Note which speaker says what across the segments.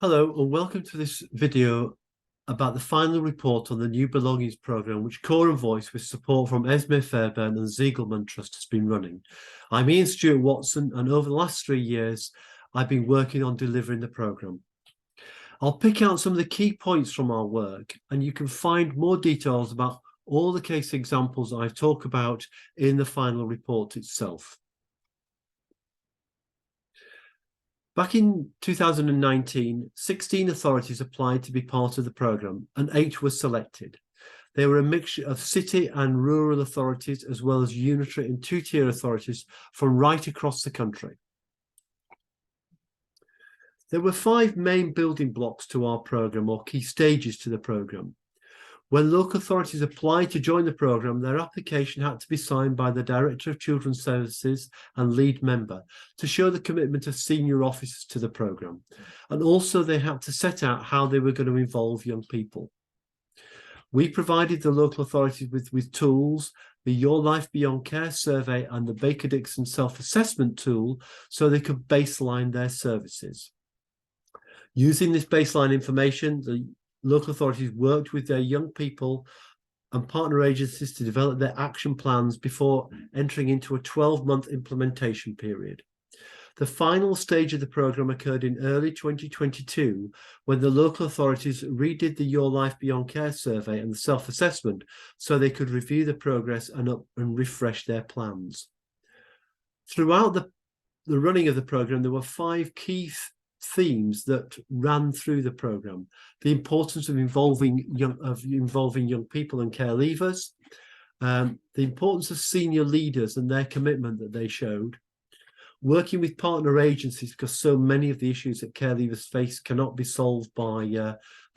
Speaker 1: Hello and welcome to this video about the final report on the new Belongings programme which Core and Voice with support from Esme Fairbairn and Ziegelman Trust has been running. I'm Ian Stewart Watson and over the last 3 years I've been working on delivering the programme. I'll pick out some of the key points from our work and you can find more details about all the case examples I've talked about in the final report itself. Back in 2019, 16 authorities applied to be part of the programme and 8 were selected. They were a mixture of city and rural authorities as well as unitary and two-tier authorities from right across the country. There were 5 main building blocks to our programme, or key stages to the programme. When local authorities applied to join the programme, their application had to be signed by the Director of Children's Services and lead member to show the commitment of senior officers to the programme. And also they had to set out how they were going to involve young people. We provided the local authorities with tools, the Your Life Beyond Care survey and the Baker-Dixon self-assessment tool so they could baseline their services. Using this baseline information, the local authorities worked with their young people and partner agencies to develop their action plans before entering into a 12-month implementation period. The final stage of the programme occurred in early 2022 when the local authorities redid the Your Life Beyond Care survey and the self-assessment so they could review the progress and refresh their plans. Throughout the running of the programme, there were 5 key themes that ran through the programme: the importance of involving young people and care leavers, the importance of senior leaders and their commitment that they showed, working with partner agencies because so many of the issues that care leavers face cannot be solved by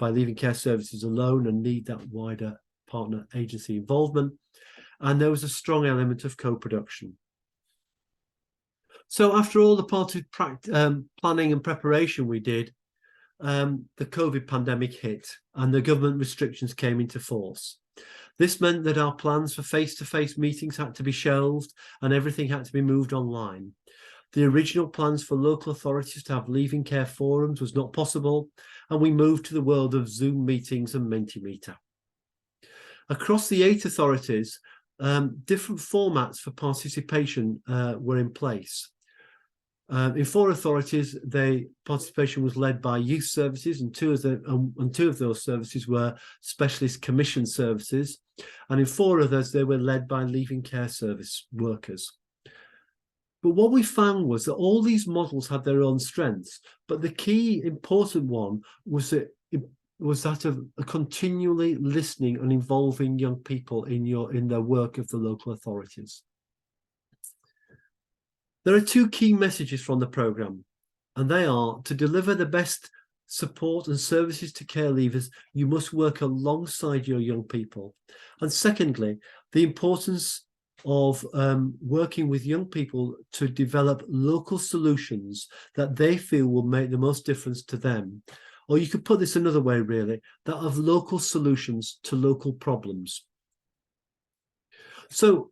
Speaker 1: leaving care services alone and need that wider partner agency involvement, and there was a strong element of co-production. So after all the part of planning and preparation we did, the COVID pandemic hit and the government restrictions came into force. This meant that our plans for face-to-face meetings had to be shelved and everything had to be moved online. The original plans for local authorities to have leaving care forums was not possible, and we moved to the world of Zoom meetings and Mentimeter. Across the 8 authorities, different formats for participation were in place. In 4 authorities, participation was led by youth services, and 2 of those services were specialist commission services, and in 4 others they were led by leaving care service workers. But what we found was that all these models had their own strengths, but the key important one was that of continually listening and involving young people in their work of the local authorities. There are 2 key messages from the programme, and they are: to deliver the best support and services to care leavers, you must work alongside your young people. And secondly, the importance of working with young people to develop local solutions that they feel will make the most difference to them. Or you could put this another way, really, that of local solutions to local problems. So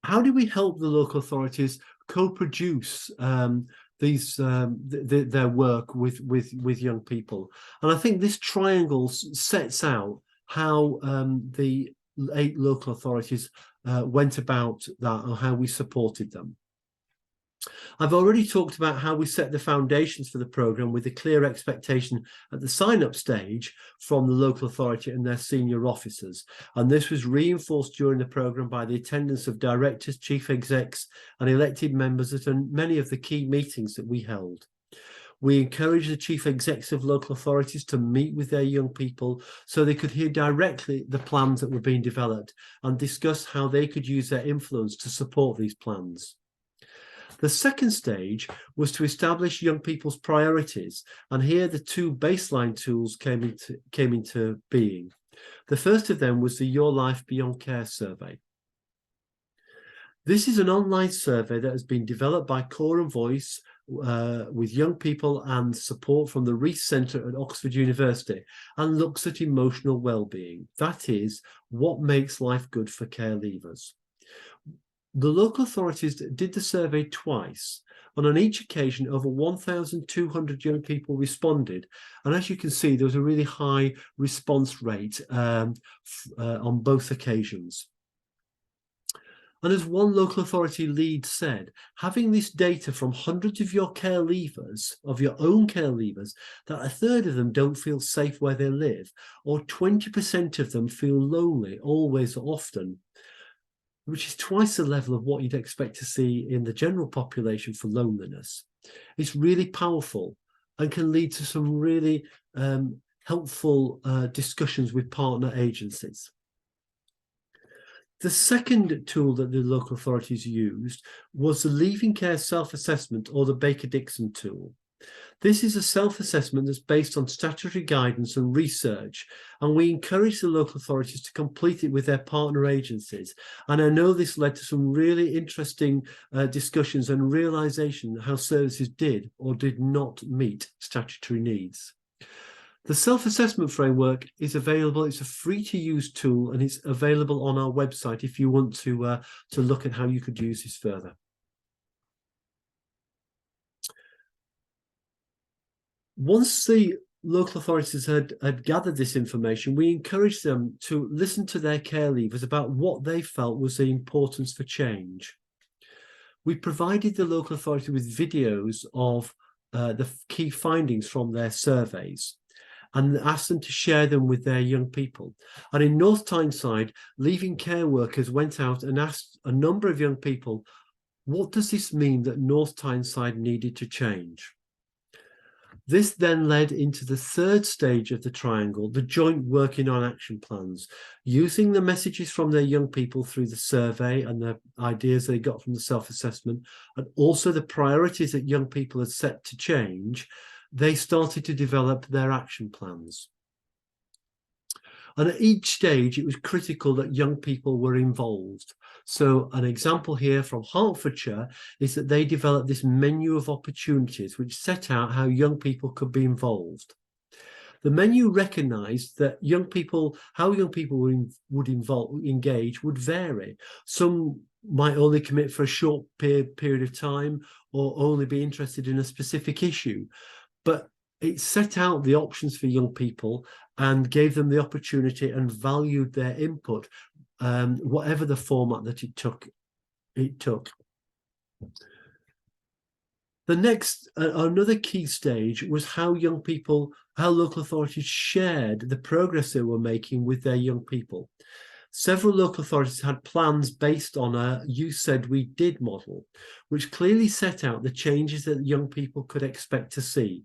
Speaker 1: how do we help the local authorities co-produce their work with young people? And I think this triangle sets out how the 8 local authorities went about that, or how we supported them. I've already talked about how we set the foundations for the programme with a clear expectation at the sign-up stage from the local authority and their senior officers. And this was reinforced during the programme by the attendance of directors, chief execs and elected members at many of the key meetings that we held. We encouraged the chief execs of local authorities to meet with their young people so they could hear directly the plans that were being developed and discuss how they could use their influence to support these plans. The second stage was to establish young people's priorities, and here the 2 baseline tools came into being. The first of them was the Your Life Beyond Care survey. This is an online survey that has been developed by Core and Voice with young people and support from the Rees Centre at Oxford University, and looks at emotional well-being. That is, what makes life good for care leavers. The local authorities did the survey twice, And on each occasion, over 1,200 young people responded. And as you can see, there was a really high response rate on both occasions. And as one local authority lead said, having this data from hundreds of your care leavers, of your own care leavers, that a third of them don't feel safe where they live, or 20% of them feel lonely always or often, which is twice the level of what you'd expect to see in the general population for loneliness. It's really powerful and can lead to some really helpful discussions with partner agencies. The second tool that the local authorities used was the Leaving Care Self-Assessment, or the Baker-Dixon tool. This is a self-assessment that's based on statutory guidance and research, and we encourage the local authorities to complete it with their partner agencies. And I know this led to some really interesting discussions and realization how services did or did not meet statutory needs. The self-assessment framework is available. It's a free-to-use tool, and it's available on our website if you want to look at how you could use this further. Once the local authorities had gathered this information, we encouraged them to listen to their care leavers about what they felt was the importance for change. We provided the local authority with videos of the key findings from their surveys, and asked them to share them with their young people. And in North Tyneside, leaving care workers went out and asked a number of young people, what does this mean that North Tyneside needed to change? This then led into the third stage of the triangle, the joint working on action plans, using the messages from their young people through the survey and the ideas they got from the self-assessment, and also the priorities that young people had set to change. They started to develop their action plans. And at each stage, it was critical that young people were involved. So an example here from Hertfordshire is that they developed this menu of opportunities which set out how young people could be involved. The menu recognised that how young people would engage would vary. Some might only commit for a short period of time or only be interested in a specific issue. But it set out the options for young people and gave them the opportunity and valued their input, whatever the format that it took. The next, another key stage was how local authorities shared the progress they were making with their young people. Several local authorities had plans based on a "you said we did" model, which clearly set out the changes that young people could expect to see.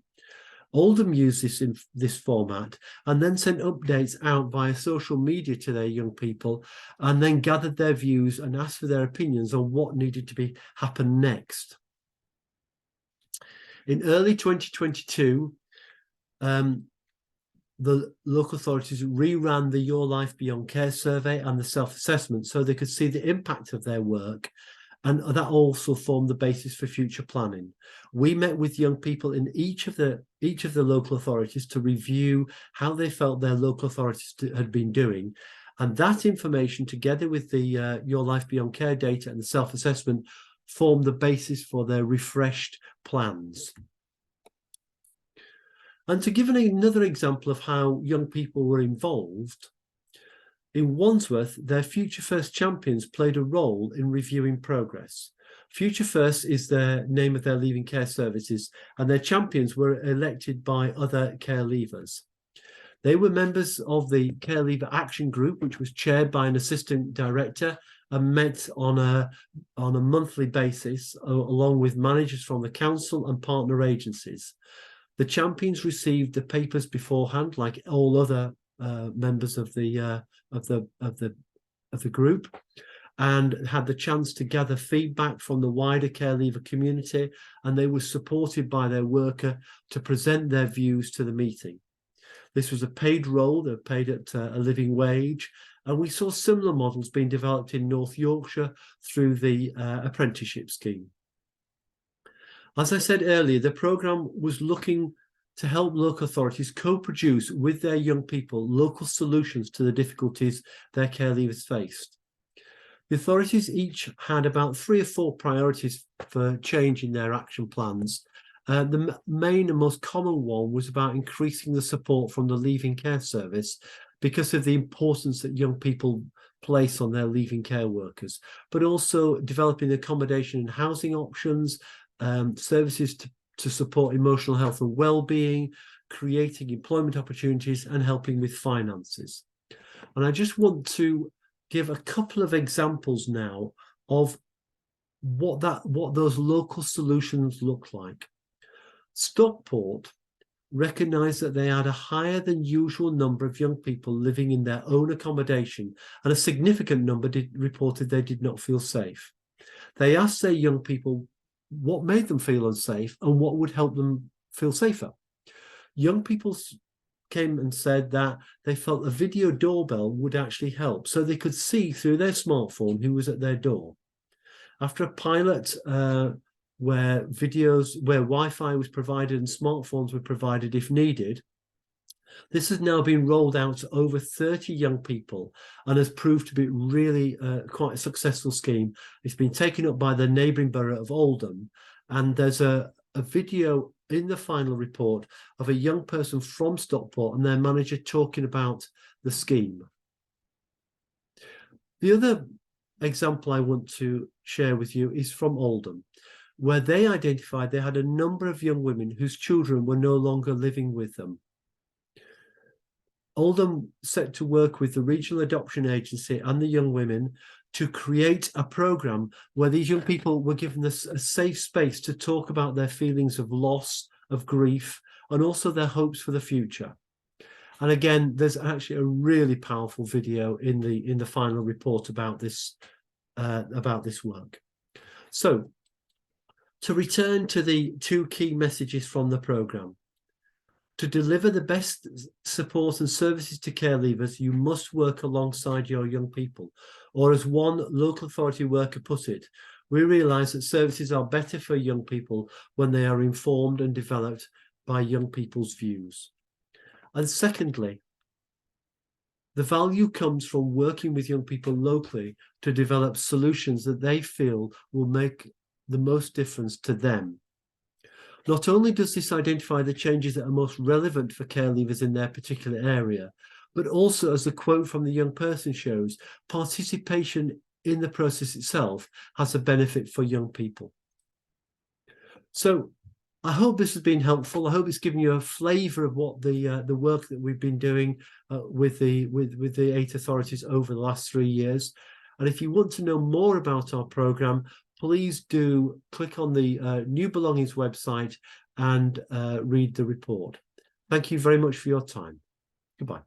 Speaker 1: Oldham used this in this format and then sent updates out via social media to their young people, and then gathered their views and asked for their opinions on what needed to happen next. In early 2022, the local authorities reran the Your Life Beyond Care survey and the self-assessment so they could see the impact of their work, and that also formed the basis for future planning. We met with young people in each of the local authorities to review how they felt their local authorities had been doing, and that information, together with the Your Life Beyond Care data and the self-assessment, formed the basis for their refreshed plans. And to give another example of how young people were involved, in Wandsworth, their Future First champions played a role in reviewing progress. Future First is the name of their leaving care services, and their champions were elected by other care leavers. They were members of the Care Leaver Action Group, which was chaired by an assistant director and met on a monthly basis, along with managers from the council and partner agencies. The champions received the papers beforehand, like all other members of the group, and had the chance to gather feedback from the wider care leaver community, and they were supported by their worker to present their views to the meeting. This was a paid role. They were paid at a living wage, and we saw similar models being developed in North Yorkshire through the apprenticeship scheme. As I said earlier, the programme was looking to help local authorities co-produce with their young people local solutions to the difficulties their care leavers faced. The authorities each had about 3 or 4 priorities for change in their action plans. The main and most common one was about increasing the support from the leaving care service because of the importance that young people place on their leaving care workers, but also developing accommodation and housing options, services to support emotional health and well-being, creating employment opportunities, and helping with finances. And I just want to give a couple of examples now of what those local solutions look like. Stockport recognised that they had a higher than usual number of young people living in their own accommodation, and a significant number reported they did not feel safe. They asked their young people what made them feel unsafe and what would help them feel safer. Young people came and said that they felt a video doorbell would actually help, so they could see through their smartphone who was at their door. After a pilot where Wi-Fi was provided and smartphones were provided if needed, this has now been rolled out to over 30 young people and has proved to be really quite a successful scheme. It's been taken up by the neighbouring borough of Oldham, and there's a video in the final report of a young person from Stockport and their manager talking about the scheme. The other example I want to share with you is from Oldham, where they identified they had a number of young women whose children were no longer living with them. Oldham set to work with the regional adoption agency and the young women to create a programme where these young people were given a safe space to talk about their feelings of loss, of grief, and also their hopes for the future. And again, there's actually a really powerful video in the final report about this work. So, to return to the 2 key messages from the programme. To deliver the best support and services to care leavers, you must work alongside your young people. Or as one local authority worker put it, we realise that services are better for young people when they are informed and developed by young people's views. And secondly, the value comes from working with young people locally to develop solutions that they feel will make the most difference to them. Not only does this identify the changes that are most relevant for care leavers in their particular area, but also, as the quote from the young person shows, participation in the process itself has a benefit for young people. So I hope this has been helpful. I hope it's given you a flavour of what the work that we've been doing with the 8 authorities over the last 3 years. And if you want to know more about our programme, please do click on the New Belongings website and read the report. Thank you very much for your time. Goodbye.